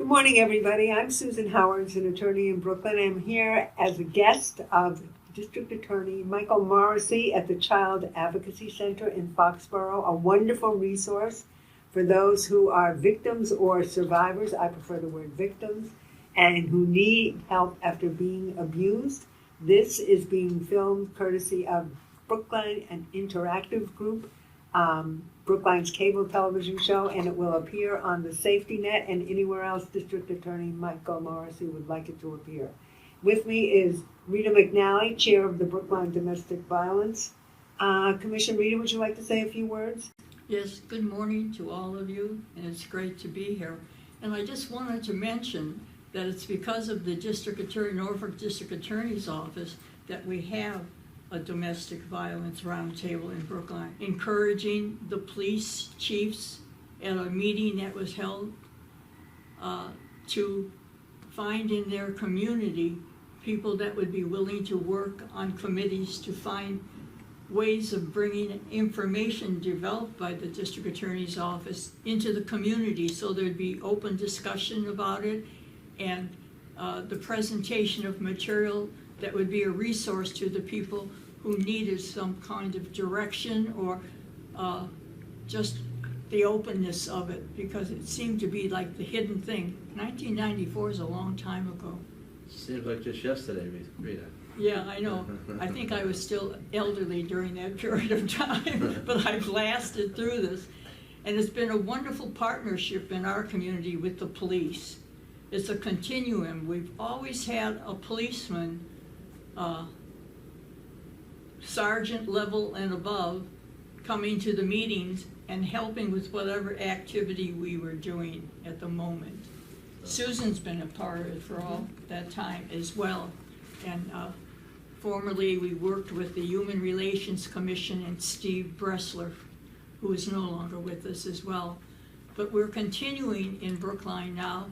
Good morning, everybody. I'm Susan Howard, an attorney in Brooklyn. I'm here as a guest of District Attorney Michael Morrissey at the Child Advocacy Center in Foxborough, a wonderful resource for those who are victims or survivors. I prefer the word victims, and who need help after being abused. This is being filmed courtesy of Brookline, an interactive group, Brookline's cable television show, and it will appear on the Safety Net and anywhere else District Attorney Michael Morrissey would like it to appear. With me is Rita McNalley, Chair of the Brookline Domestic Violence Commission. Rita, would you like to say a few words? Yes, good morning to all of you, and it's great to be here. And I just wanted to mention that it's because of the Norfolk District Attorney's Office that we have a domestic violence roundtable in Brookline, encouraging the police chiefs at a meeting that was held to find in their community people that would be willing to work on committees to find ways of bringing information developed by the district attorney's office into the community, so there'd be open discussion about it and the presentation of material that would be a resource to the people who needed some kind of direction or just the openness of it, because it seemed to be like the hidden thing. 1994 is a long time ago. Seems like just yesterday, Rita. Yeah, I know. I think I was still elderly during that period of time, but I've lasted through this. And it's been a wonderful partnership in our community with the police. It's a continuum. We've always had a policeman, sergeant level and above, coming to the meetings and helping with whatever activity we were doing at the moment. Susan's been a part of it for all that time as well. And formerly we worked with the Human Relations Commission and Steve Bressler, who is no longer with us as well. But we're continuing in Brookline now.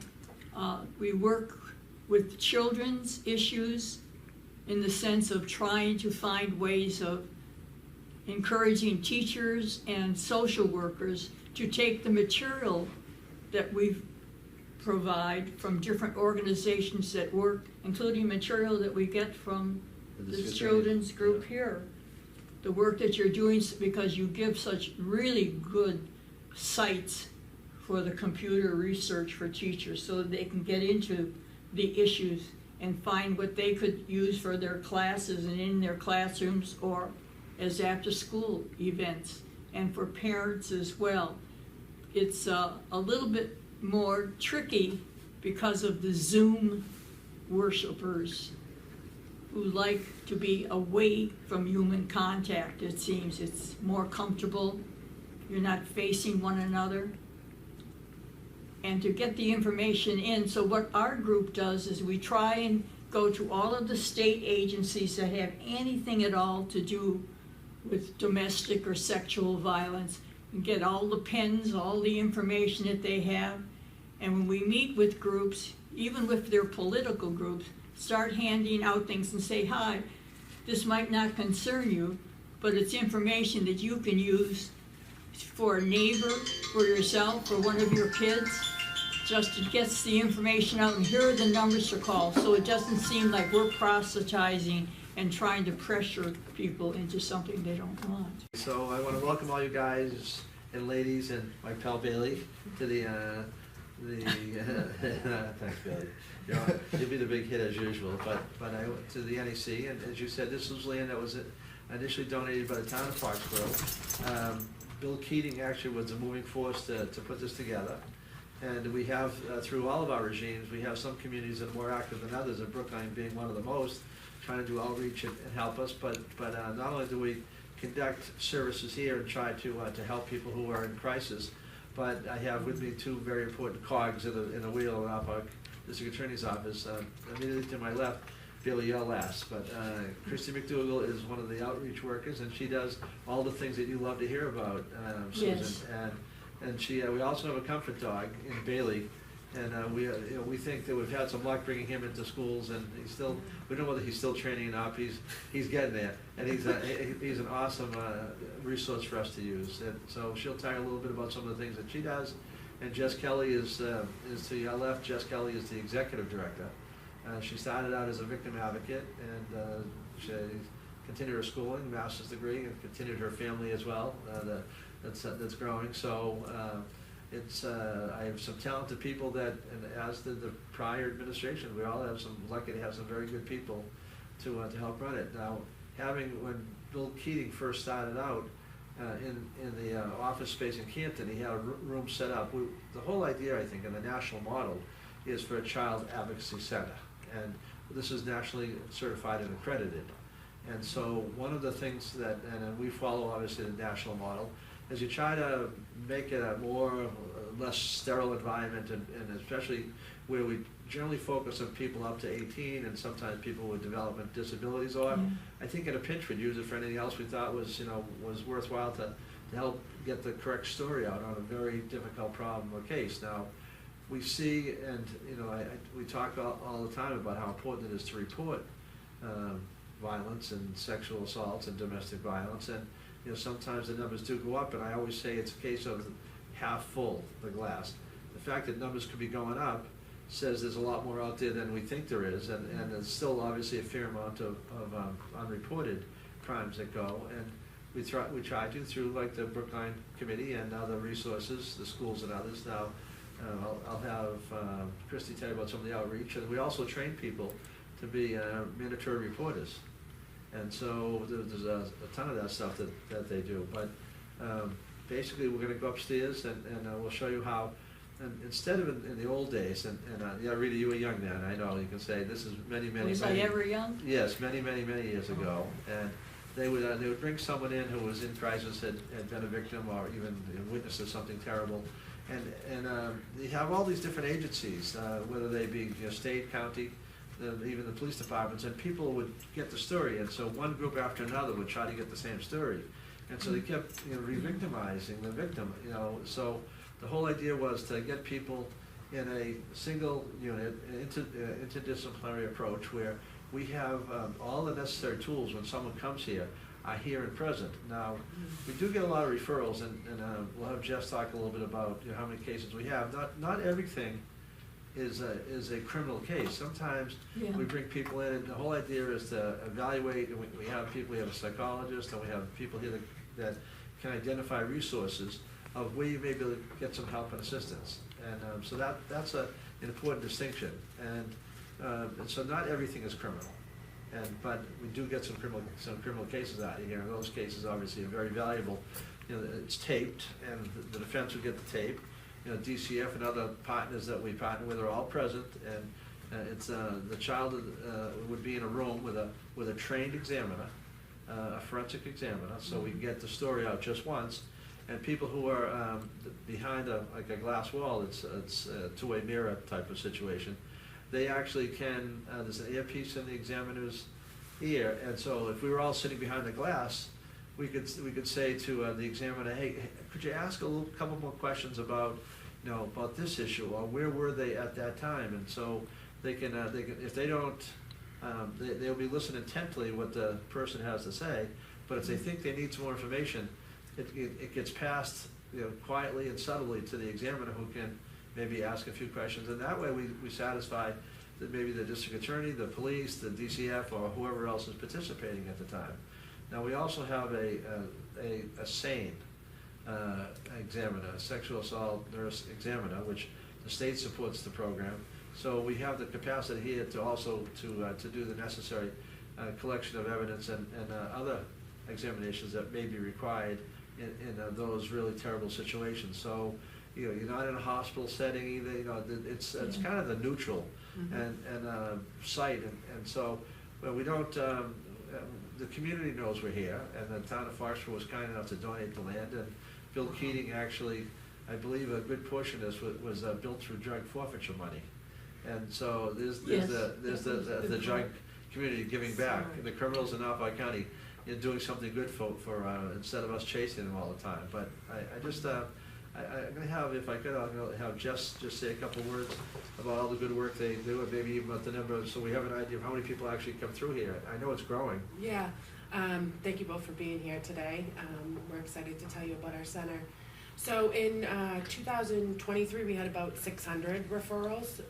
We work with children's issues in the sense of trying to find ways of encouraging teachers and social workers to take the material that we provide from different organizations that work, including material that we get from this children's group here. The work that you're doing, because you give such really good sites for the computer research for teachers so that they can get into the issues and find what they could use for their classes and in their classrooms or as after-school events, and for parents as well. It's a little bit more tricky because of the Zoom worshipers who like to be away from human contact. It seems it's more comfortable. You're not facing one another. And to get the information in, so what our group does is we try and go to all of the state agencies that have anything at all to do with domestic or sexual violence and get all the pens, all the information that they have. And when we meet with groups, even with their political groups, start handing out things and say, hi, this might not concern you, but it's information that you can use for a neighbor, for yourself, for one of your kids. Just it gets the information out, and here are the numbers to call, so it doesn't seem like we're proselytizing and trying to pressure people into something they don't want. So I want to welcome all you guys and ladies and my pal Bailey to the thanks, Bailey. You'll be the big hit as usual, but I went to the NEC, and as you said, this was land that was initially donated by the town of Foxborough. Bill Keating actually was a moving force to put this together. And we have, through all of our regimes, we have some communities that are more active than others, and Brookline being one of the most, trying to do outreach and help us. But not only do we conduct services here and try to help people who are in crisis, but I have with me two very important cogs in the wheel of our district attorney's office. Immediately to my left, Billy, you're last, but Kristy MacDougall is one of the outreach workers, and she does all the things that you love to hear about, Susan. Yes. And she, we also have a comfort dog in Bailey, and we think that we've had some luck bringing him into schools, and we don't know whether he's still training up. He's getting there, and he's an awesome resource for us to use. And so she'll tell you a little bit about some of the things that she does, And Jess Kelly is to your left. Jess Kelly is the executive director. She started out as a victim advocate, and she continued her schooling, master's degree, and continued her family as well. That's growing. So I have some talented people that, and as did the prior administration, we all have lucky to have some very good people to help run it. Now, when Bill Keating first started out in the office space in Canton, he had a room set up. The whole idea, I think, in the national model is for a child advocacy center, and this is nationally certified and accredited. And so one of the things and we follow obviously the national model, is you try to make it a less sterile environment, and especially where we generally focus on people up to 18 and sometimes people with development disabilities, or I think in a pinch we'd use it for anything else we thought was worthwhile to help get the correct story out on a very difficult problem or case. Now, we see, and we talk all the time about how important it is to report violence and sexual assaults and domestic violence, and sometimes the numbers do go up, and I always say it's a case of half full, the glass. The fact that numbers could be going up says there's a lot more out there than we think there is, and there's still obviously a fair amount of unreported crimes that go, and we try to through like the Brookline Committee and other resources, the schools and others. Now, I'll have Kristy tell you about some of the outreach, and we also train people to be mandatory reporters. And so there's a ton of that stuff that they do. But basically, we're going to go upstairs, and we'll show you how, and instead of in the old days, yeah, Rita, you were young then, I know, you can say this is many Was I ever young? Yes, many years ago. And they would bring someone in who was in crisis, had been a victim or even witnessed something terrible. And you have all these different agencies, whether they be state, county, even the police departments, and people would get the story, and so one group after another would try to get the same story, and so they kept re-victimizing the victim. So the whole idea was to get people in a single unit, an interdisciplinary approach, where we have all the necessary tools when someone comes here are here and present. Now, we do get a lot of referrals, and we'll have Jess talk a little bit about how many cases we have. Not everything is a criminal case. Sometimes we bring people in, and the whole idea is to evaluate, and we have a psychologist, and we have people here that can identify resources of where you may be able to get some help and assistance. And so that's an important distinction. And so not everything is criminal. But we do get some criminal cases out of here, and those cases obviously are very valuable. It's taped, and the defense would get the tape. DCF and other partners that we partner with are all present, and it's the child would be in a room with a trained examiner, a forensic examiner, so we can get the story out just once. And people who are behind a glass wall, it's a two-way mirror type of situation. They actually can. There's an earpiece in the examiner's ear, and so if we were all sitting behind the glass, we could say to the examiner, hey, could you ask a couple more questions about this issue, or where were they at that time? And so they can if they don't, they'll be listening intently what the person has to say. But if they think they need some more information, it gets passed quietly and subtly to the examiner, who can maybe ask a few questions, and that way we satisfy that maybe the district attorney, the police, the DCF, or whoever else is participating at the time. Now, we also have a SANE examiner, a sexual assault nurse examiner, which the state supports the program. So we have the capacity here to also to do the necessary collection of evidence and other examinations that may be required in those really terrible situations. So you're not in a hospital setting either. It's kind of the neutral and site, and so we don't. The community knows we're here, and the town of Foxborough was kind enough to donate the land. And Bill Keating actually, I believe, a good portion of this was built through drug forfeiture money, and so there's the drug community giving back. And the criminals in Norfolk County doing something good for instead of us chasing them all the time. But I'm going to have, if I could, I'm going to have Jess just say a couple words about all the good work they do, and maybe even about the number, so we have an idea of how many people actually come through here. I know it's growing. Yeah. Thank you both for being here today. We're excited to tell you about our center. So in 2023, we had about 600 referrals,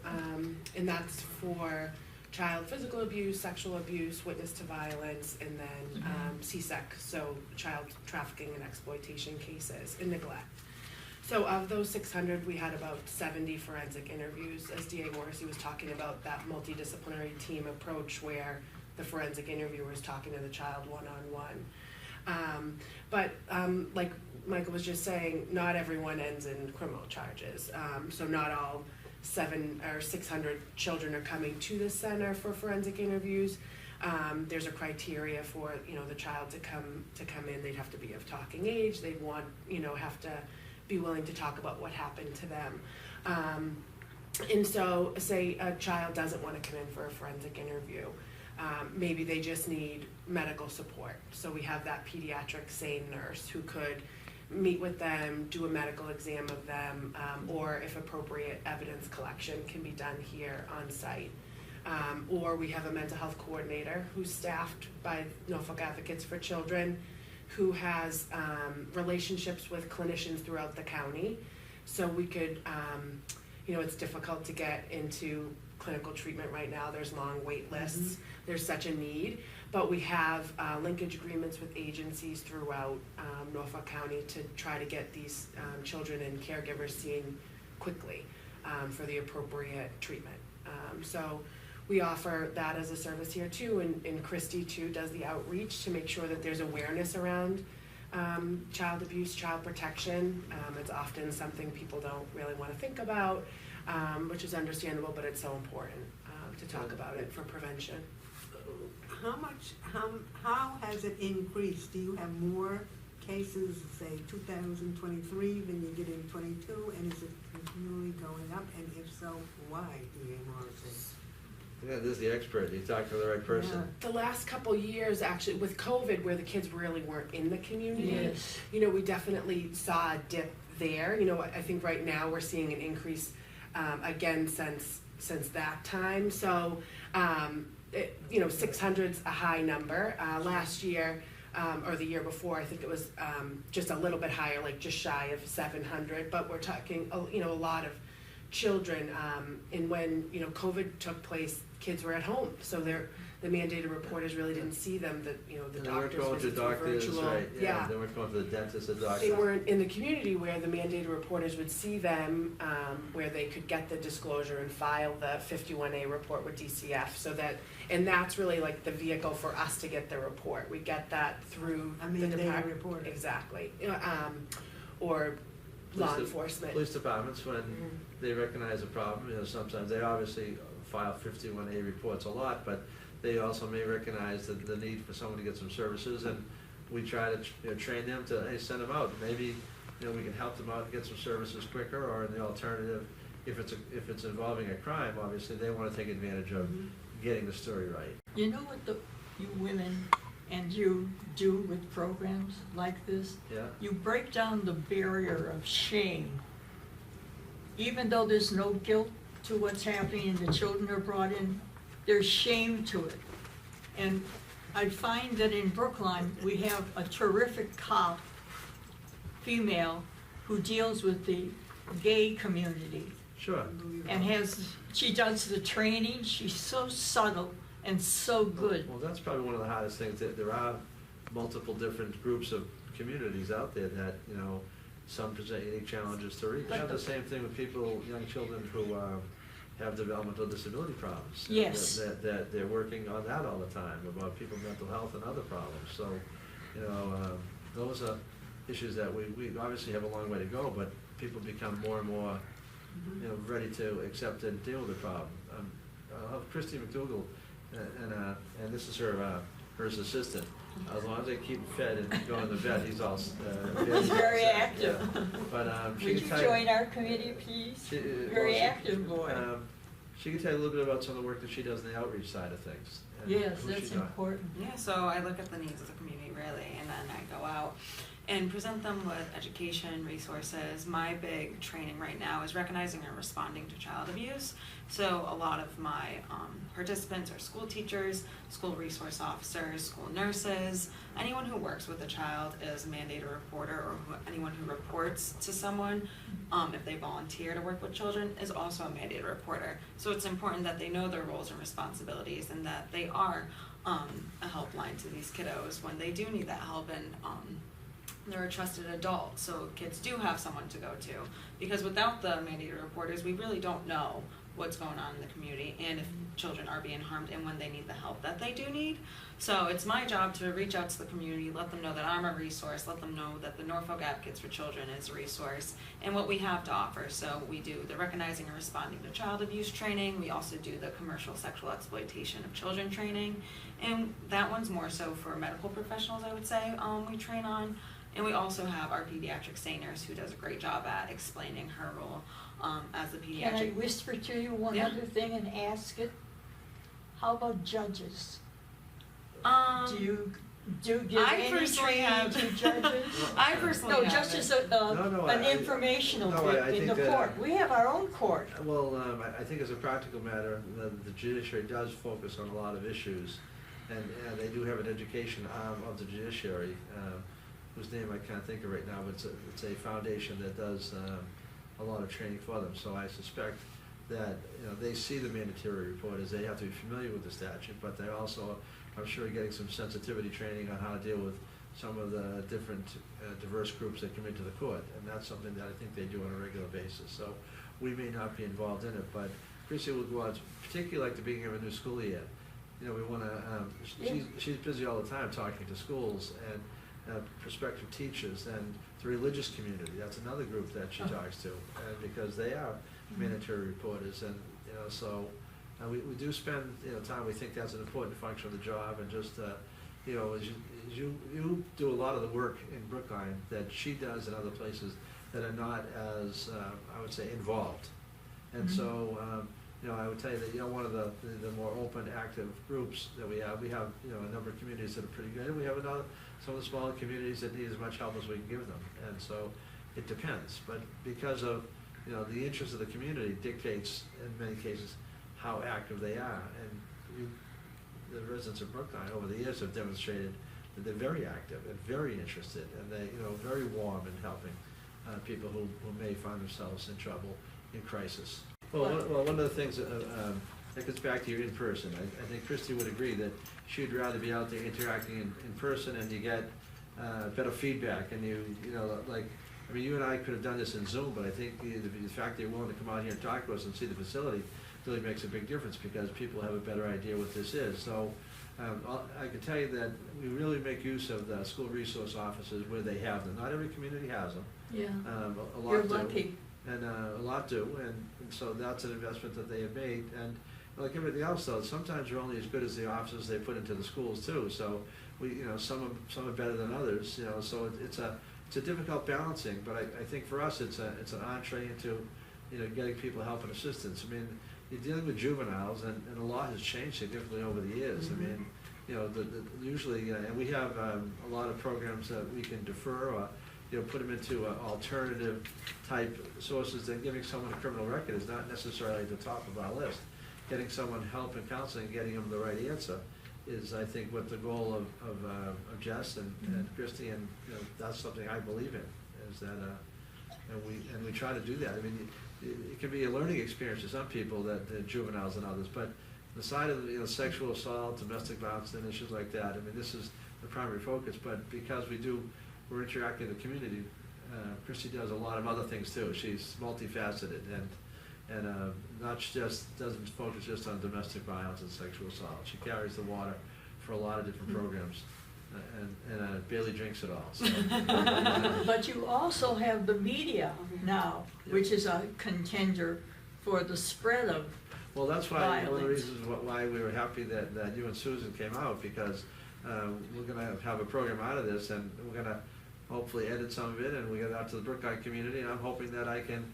and that's for child physical abuse, sexual abuse, witness to violence, and then CSEC, so child trafficking and exploitation cases, and neglect. So of those 600, we had about 70 forensic interviews, as DA Morrissey was talking about that multidisciplinary team approach where the forensic interviewer is talking to the child one-on-one. But like Michael was just saying, not everyone ends in criminal charges. So not all 700 or 600 children are coming to the center for forensic interviews. There's a criteria for, the child to come in. They'd have to be of talking age. They'd want, have to be willing to talk about what happened to them. And so say a child doesn't want to come in for a forensic interview. Maybe they just need medical support. So we have that pediatric SANE nurse who could meet with them, do a medical exam of them, or if appropriate, evidence collection can be done here on site. Or we have a mental health coordinator who's staffed by Norfolk Advocates for Children, who has relationships with clinicians throughout the county. So we could, it's difficult to get into clinical treatment right now. There's long wait lists. There's such a need. But we have linkage agreements with agencies throughout Norfolk County to try to get these children and caregivers seen quickly for the appropriate treatment. So we offer that as a service here too, and Kristy too does the outreach to make sure that there's awareness around child abuse, child protection. It's often something people don't really want to think about, which is understandable, but it's so important to talk about it for prevention. How has it increased? Do you have more cases, say 2023 than you did in 22, and is it continually going up? And if so, why, D.A. Morrissey? Yeah, this is the expert. You talked to the right person. The last couple years, actually, with COVID, where the kids really weren't in the community, Yes. We definitely saw a dip there. I think right now we're seeing an increase again since that time. So, 600's a high number. Last year, or the year before, I think it was just a little bit higher, like just shy of 700. But we're talking, a lot of children. And when COVID took place, kids were at home, so the mandated reporters really didn't see them. The doctors visits were virtual. Right? Yeah, they weren't going to the dentist, the doctor. They weren't in the community where the mandated reporters would see them, where they could get the disclosure and file the 51A report with DCF. And that's really like the vehicle for us to get the report. We get that through A the mandated department. reporter. Exactly. Or law enforcement. Police departments, when they recognize a problem, sometimes they obviously file 51A reports a lot, but they also may recognize the need for someone to get some services, and we try to train them to send them out. Maybe we can help them out and get some services quicker, or in the alternative, if it's involving a crime, obviously they want to take advantage of getting the story right. You know what you women and you do with programs like this? Yeah. You break down the barrier of shame. Even though there's no guilt to what's happening and the children are brought in, there's shame to it. And I find that in Brookline, we have a terrific cop, female, who deals with the gay community. Sure. And she does the training. She's so subtle and so good. Well, that's probably one of the hardest things. That there are multiple different groups of communities out there that some present unique challenges to reach. You have the same thing with young children who have developmental disability problems. Yes. That they're working on that all the time, about people's mental health and other problems. So, those are issues that we obviously have a long way to go, but people become more and more ready to accept and deal with the problem. I'll have Kristy MacDougall, and this is her assistant. As long as they keep fed and going to bed, he's all He's very active. Yeah. But Would you join our committee, please? Very active boy. She can tell you a little bit about some of the work that she does in the outreach side of things. Yes, that's important. Yeah, so I look at the needs of the community really, and then I go out and present them with education, resources. My big training right now is recognizing and responding to child abuse. So a lot of my participants are school teachers, school resource officers, school nurses. Anyone who works with a child is a mandated reporter, or anyone who reports to someone, if they volunteer to work with children, is also a mandated reporter. So it's important that they know their roles and responsibilities, and that they are a helpline to these kiddos when they do need that help, and they're a trusted adult, so kids do have someone to go to. Because without the mandated reporters, we really don't know what's going on in the community and if children are being harmed and when they need the help that they do need. So it's my job to reach out to the community, let them know that I'm a resource, let them know that the Norfolk Advocates for Children is a resource and what we have to offer. So we do the recognizing and responding to child abuse training. We also do the commercial sexual exploitation of children training. And that one's more so for medical professionals, I would say, we train on. And we also have our pediatric SAE nurse who does a great job at explaining her role as the pediatric. Can I whisper to you one Yeah. other thing and ask it? How about judges? Do you give I any personally training have- to judges? I personally No, haven't. just as No, an I- informational no, bit I in think the that, court. We have our own court. Well, I think as a practical matter, the judiciary does focus on a lot of issues, and they do have an education arm of the judiciary, whose name I can't think of right now, but it's a foundation that does a lot of training for them. So I suspect that, they see the mandatory report as they have to be familiar with the statute, but they also, I'm sure, getting some sensitivity training on how to deal with some of the different diverse groups that come into the court, and that's something that I think they do on a regular basis. So we may not be involved in it, but Kristy will go out, particularly like the beginning of a new school year. We want to, she's busy all the time talking to schools and prospective teachers and the religious community. That's another group that she talks to, and because they are mandatory reporters, and so we do spend time. We think that's an important function of the job, and just as you do a lot of the work in Brookline that she does in other places that are not as I would say involved, and so. I would tell you that one of the more open, active groups that we have a number of communities that are pretty good. And we have some of the smaller communities that need as much help as we can give them, and so it depends. But because of the interest of the community dictates in many cases how active they are, and the residents of Brookline over the years have demonstrated that they're very active and very interested, and they very warm in helping people who may find themselves in trouble, in crisis. Well, one of the things that gets back to your in person, I think Kristy would agree that she'd rather be out there interacting in person, and you get better feedback, and you and I could have done this in Zoom, but I think the fact that you're willing to come out here and talk to us and see the facility really makes a big difference, because people have a better idea what this is. So I can tell you that we really make use of the school resource offices where they have them. Not every community has them. Yeah. A lot You're do. lucky. And a lot do, and so that's an investment that they have made. And like everything else, though, sometimes you're only as good as the officers they put into the schools too. So some are better than others. So it's a difficult balancing. But I think for us, it's an entree into getting people help and assistance. I mean, you're dealing with juveniles, and a lot has changed significantly over the years. Mm-hmm. I mean, usually, and we have a lot of programs that we can defer or put them into alternative type sources. That giving someone a criminal record is not necessarily at the top of our list. Getting someone help and counseling, getting them the right answer, is I think what the goal of Jess and Kristy, and that's something I believe in. Is that and we try to do that. I mean, it can be a learning experience for some people, that juveniles and others, but the side of sexual assault, domestic violence, and issues like that. I mean, this is the primary focus. But because we're interacting with the community, Kristy does a lot of other things too. She's multifaceted and not just doesn't focus just on domestic violence and sexual assault. She carries the water for a lot of different programs, and barely drinks it all. So. But you also have the media now, which is a contender for the spread of Well, that's why violence. one of the reasons why we were happy that you and Susan came out, because we're going to have a program out of this, and we're going to hopefully edit some of it, and we get it out to the Brookline community, and I'm hoping that I can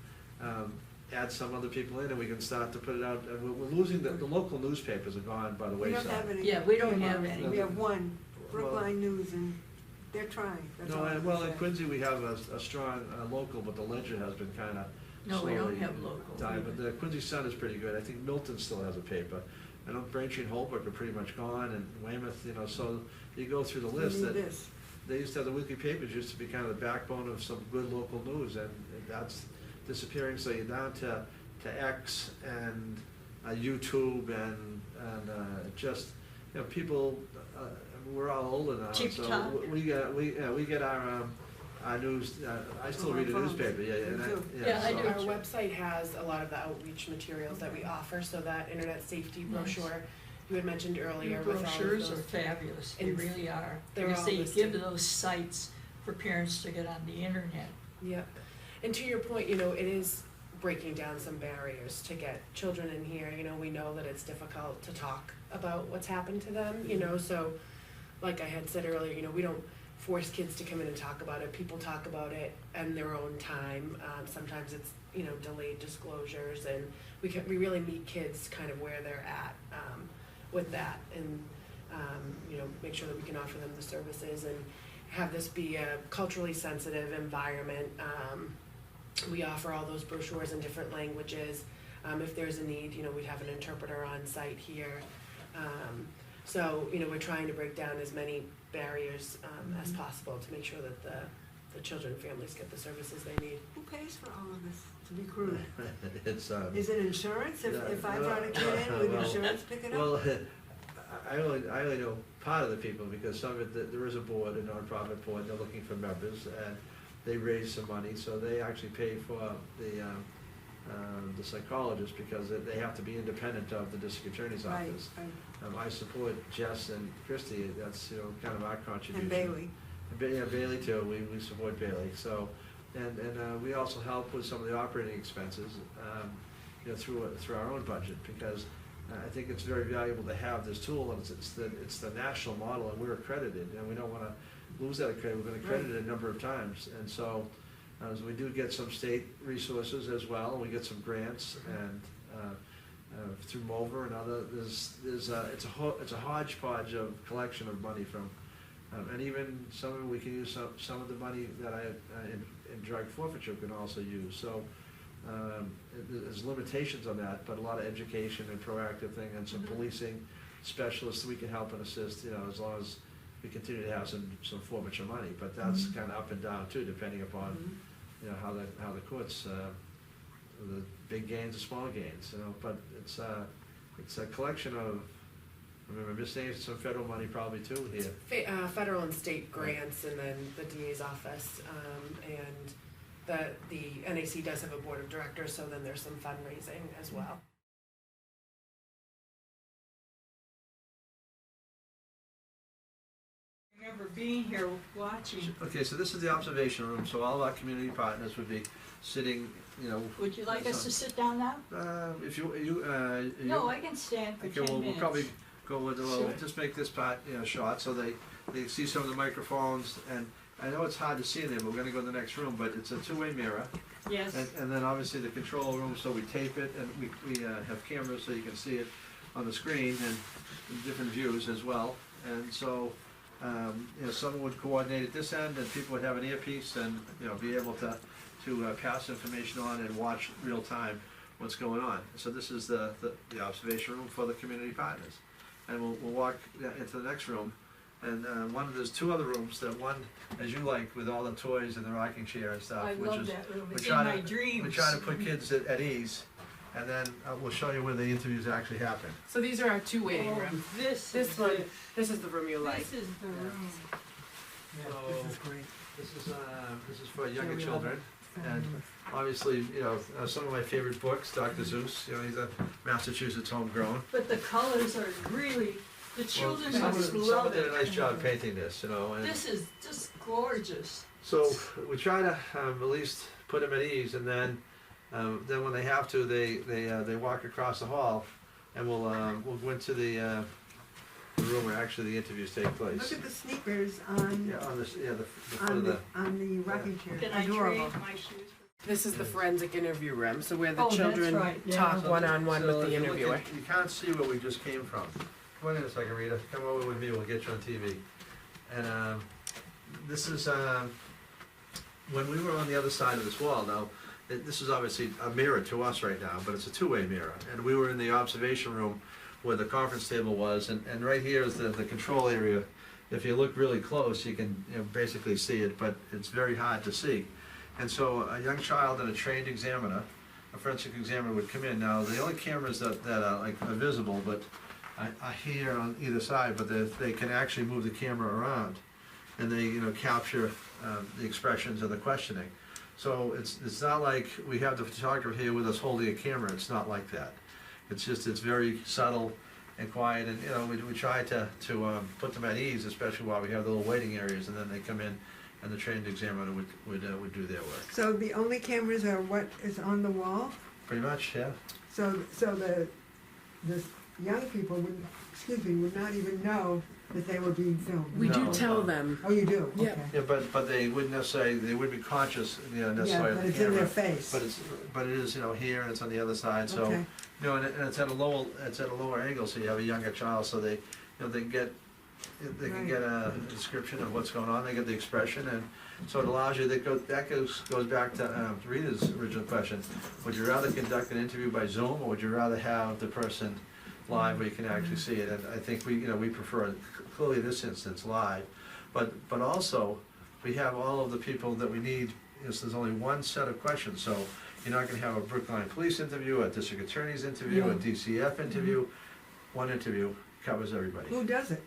add some other people in, and we can start to put it out. We're losing the local newspapers are gone by the We wayside. don't have any. Yeah, we don't have any. We have one, Brookline News, and They're trying, that's all No, I can well, in say. Quincy, we have a strong local, but the Ledger has been kind of No, we don't slowly have local dying, either. but the Quincy Sun is pretty good. I think Milton still has a paper. I know Braintree and Holbrook are pretty much gone, and Weymouth, you know, so you go through the We list need that this. they used to have the weekly papers, used to be kind of the backbone of some good local news, and that's disappearing, so you're down to X and YouTube and just, you know, people, we're all older now, so TikTok. we get our news, I still On read a our phones. newspaper, yeah, and Me too. Yeah, I so- do. Our website has a lot of the outreach materials that we offer, so that internet safety Nice. brochure you had mentioned earlier Your with all of brochures are those. fabulous, they And really are. they're Because all they listed. give those sites for parents to get on the internet. Yep. And to your point, you know, it is breaking down some barriers to get children in here. You know, we know that it's difficult to talk about what's happened to them, you know, so like I had said earlier, you know, we don't force kids to come in and talk about it. People talk about it in their own time. Sometimes it's, you know, delayed disclosures, and we really meet kids kind of where they're at with that, and you know, make sure that we can offer them the services and have this be a culturally sensitive environment. We offer all those brochures in different languages. If there's a need, you know, we'd have an interpreter on site here. So, you know, we're trying to break down as many barriers as possible to make sure that the children and families get the services they need. Who pays for all of this, to be crude? It's, Is it insurance? If I brought a kid in, would well, insurance pick it up? well, I only know part of the people, because some of it, there is a board, a nonprofit board, they're looking for members, and they raise some money, so they actually pay for the psychologist, because they have to be independent of the district attorney's Right, office. right. I support Jess and Kristy, that's, you know, kind of our contribution. And Bailey. Yeah, Bailey too, we support Bailey, so, and we also help with some of the operating expenses, you know, through our own budget, because I think it's very valuable to have this tool, and it's the national model, and we're accredited, and we don't wanna lose that credit. We've been accredited a number of times, and so we do get some state resources as well, and we get some grants, and through MOVR and other, it's a hodgepodge of collection of money from, and even some of it, we can use some of the money that in drug forfeiture can also use, so there's limitations on that, but a lot of education and proactive thing, and some policing specialists we can help and assist, you know, as long as we continue to have some forfeiture money, but that's kind of up and down too, depending upon, you know, how the courts, the big gains or small gains, you know, but it's a collection of, remember, misnamed some federal money probably too here. Federal and state grants, and then the DA's office, and the NAC does have a board of directors, so then there's some fundraising as well. I remember being here watching. Okay, so this is the observation room, so all of our community partners would be sitting, you know. Would you like us to sit down now? If you. No, I can stand for Okay, 10 well, we'll minutes. probably go with, Sure. we'll just make this part, you know, short, so they see some of the microphones, and I know it's hard to see in there, but we're gonna go to the next room, but it's a two-way mirror, Yes. and then obviously the control room, so we tape it, and we have cameras so you can see it on the screen, and different views as well, and so, you know, someone would coordinate at this end, and people would have an earpiece, and, you know, be able to pass information on and watch real time what's going on. So this is the observation room for the community partners. And we'll walk into the next room, and there's two other rooms, that one, as you like, with all the toys and the rocking chair and stuff, I which love is, that room, we it's in try my to, dreams. we try to put kids at ease, and then we'll show you where the interviews actually happen. So these are our two waiting Oh, rooms. this This is one, it. this is the room you like. This is the room. So, This is great. this is for younger children, and obviously, you know, some of my favorite books, Dr. Seuss, you know, he's a Massachusetts homegrown. But the colors are really, the children Well, must someone love did it. a nice job painting this, you know, and This is just gorgeous. so we try to at least put them at ease, and then when they have to, they walk across the hall, and we'll go into the room where actually the interviews take place. Look at the sneakers on, Yeah, on this, the foot of the. on the rocking chair. Can I Adorable. trade my shoes? This is the forensic interview room, so where the Oh, that's children right, yeah. talk one-on-one So with if the you look interviewer. at- You can't see where we just came from. Come on in a second, Rita. Come over with me. We'll get you on TV. And this is, when we were on the other side of this wall, now, this is obviously a mirror to us right now, but it's a two-way mirror. And we were in the observation room where the conference table was, and right here is the control area. If you look really close, you can, basically see it, but it's very hard to see. And so a young child and a trained examiner, a forensic examiner would come in. Now, the only cameras that are visible, but are here on either side, but they can actually move the camera around, and they, capture the expressions of the questioning. So it's not like we have the photographer here with us holding a camera. It's not like that. It's very subtle and quiet, and we try to put them at ease, especially while we have the little waiting areas, and then they come in, and the trained examiner would do their work. So the only cameras are what is on the wall? Pretty much, yeah. So the young people would not even know that they were being filmed? We do No, tell no. them. Oh, you do? Yeah. Okay. Yeah, but they wouldn't necessarily, they wouldn't be conscious, necessarily Yeah, of but the it's in their camera. face. But it is, here, and it's on the other side, so, Okay. and it's at a lower angle, so you have a younger child, so they, they can get a description of what's going on, they get the expression, and so it allows you, that goes back to Rita's original question. Would you rather conduct an interview by Zoom, or would you rather have the person live where you can actually see it? And I think we prefer, clearly in this instance, live, but also, we have all of the people that we need. There's only one set of questions, so you're not gonna have a Brookline police interview, a district attorney's interview, a DCF interview. One interview covers everybody. Who does it?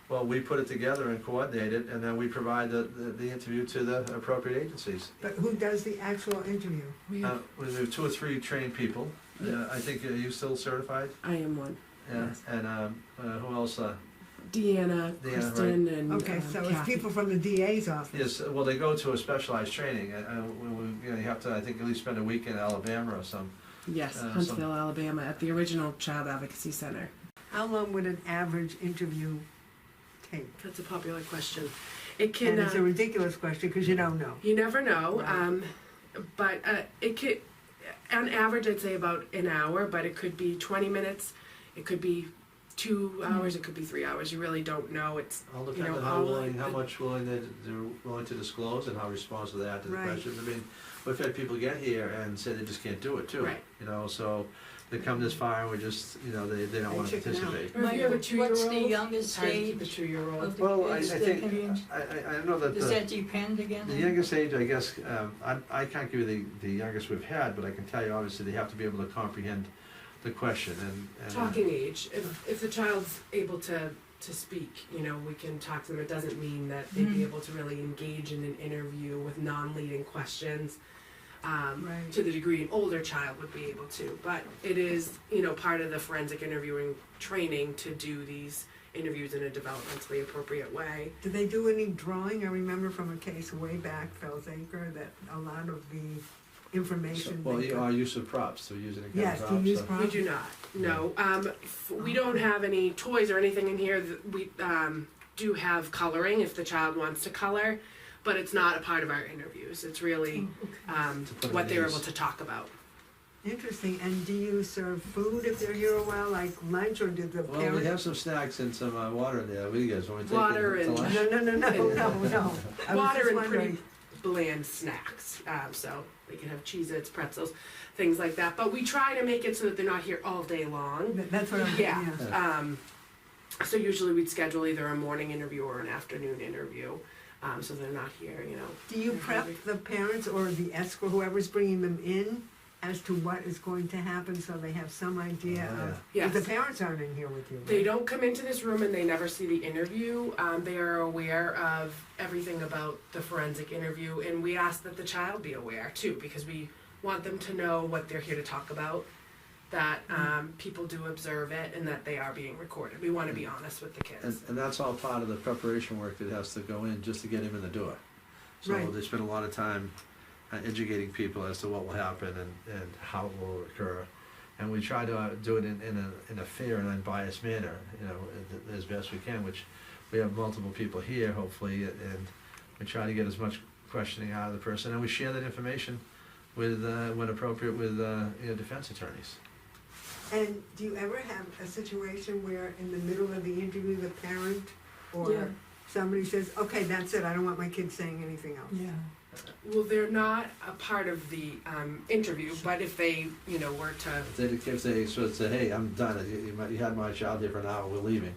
Well, we put it together and coordinate it, and then we provide the interview to the appropriate agencies. But who does the actual interview? We have, We have 2 or 3 trained people. I think, are you still certified? I am one. Yeah, Yes. and who else? Deanna, Deanna, Kristen, and Okay, so it's Kathy. people from the DA's office? Yes, well, they go to a specialized training, you have to, I think, at least spend a week in Alabama or some. Yes, some- Huntsville, Alabama, at the original Child Advocacy Center. How long would an average interview take? That's a popular question. It can, And it's a ridiculous question, because you don't know. you never know, Right. but it could, on average, I'd say about an hour, but it could be 20 minutes, it could be 2 hours, it could be 3 hours, you really don't know. It's, All You depends know, on how all willing, like how the- much they're willing to disclose, and how responsive they are to the Right. questions. I mean, we've had people get here and say they just can't do it too. Right. So they come this far, and we just, they don't wanna chicken out. participate. Or if you have a Michael, what's the 2-year-old, youngest it's hard to keep a age 2-year-old. of the Well, I kids that think, come in? I know that Does that depend again? the youngest age, I guess, I can't give you the youngest we've had, but I can tell you, obviously, they have to be able to comprehend the question, and. Talking age, if the child's able to speak, we can talk to them. It doesn't mean that they'd be Mhm. able to really engage in an interview with non-leading questions. Right. To the degree an older child would be able to, but it is, part of the forensic interviewing training to do these interviews in a developmentally appropriate way. Do they do any drawing? I remember from a case way back, Fells Acre, that a lot of the information. Well, they our got- use of props, so we're using a kind Yes, of do you use props. props? We do not, no. We don't have any toys or anything in here. We do have coloring if the child wants to color, but it's not a part of our interviews. It's really To put what at they're ease. able to talk about. Interesting, and do you serve food if they're here a while, like lunch, or did the Well, we parents? have some snacks and some water in there. What do you guys want to take? Water it to and- lunch? No. I was Water just and wondering. pretty bland snacks, so they can have Cheez-Its, pretzels, things like that. But we try to make it so that they're not here all day long. That's what I'm, Yeah. yeah. So usually we'd schedule either a morning interview or an afternoon interview, so they're not here, Do you prep the parents or the escrow, whoever's bringing them in, as to what is going to happen, so they have some idea Oh, of? yeah. If the parents aren't in here with you. They right? don't come into this room and they never see the interview. They are aware of everything about the forensic interview, and we ask that the child be aware too, because we want them to know what they're here to talk about, that people do observe it, and that they are being recorded. We want to be honest with the kids. And that's all part of the preparation work that has to go in just to get him in the door. So Right. they spend a lot of time educating people as to what will happen and how it will occur. And we try to do it in a fair and unbiased manner, as best we can, which we have multiple people here, hopefully, and we try to get as much questioning out of the person, and we share that information with, when appropriate, with, defense attorneys. And do you ever have a situation where in the middle of the interview, the parent or Yeah. somebody says, okay, that's it, I don't want my kids saying anything else? Yeah. Well, they're not a part of the interview, but if they, were to, If they sort of say, hey, I'm done, you had my child here for an hour, we're leaving,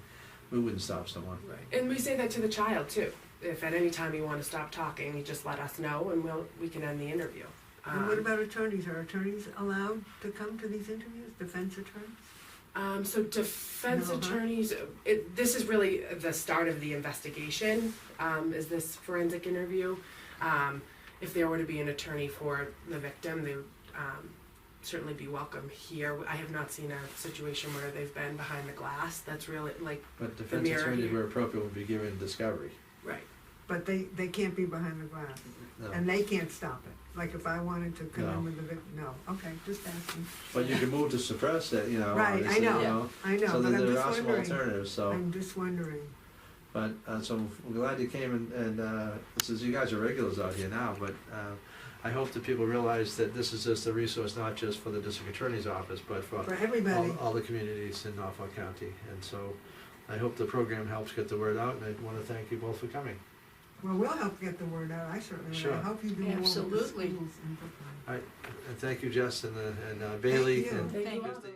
we wouldn't stop someone. and we say that to the child too. If at any time you want to stop talking, you just let us know and we can end the interview. And what about attorneys? Are attorneys allowed to come to these interviews, defense attorneys? So defense No, huh? attorneys, this is really the start of the investigation, is this forensic interview. If there were to be an attorney for the victim, they would certainly be welcome here. I have not seen a situation where they've been behind the glass. That's really like, But defense mirror attorneys, here. where appropriate, would be given discovery. right. But they can't be behind the glass, No. and they can't stop it. Like if I wanted to come No. in with the victim, no, okay, just asking. But you can move to suppress it, Right, I obviously, know, I know, So but I'm there just are some wondering. alternatives, so. I'm just wondering. But, so we're glad you came and this is, you guys are regulars out here now, but I hope that people realize that this is just a resource, not just for the district attorney's office, but for For everybody. all the communities in Norfolk County. And so I hope the program helps get the word out, and I want to thank you both for coming. Well, we'll help get the word out, I certainly will. Sure. I hope you do more with the schools Absolutely. in Brookline. And thank you, Jess, and Bailey, you. and Thank you. Thank you. Kristy.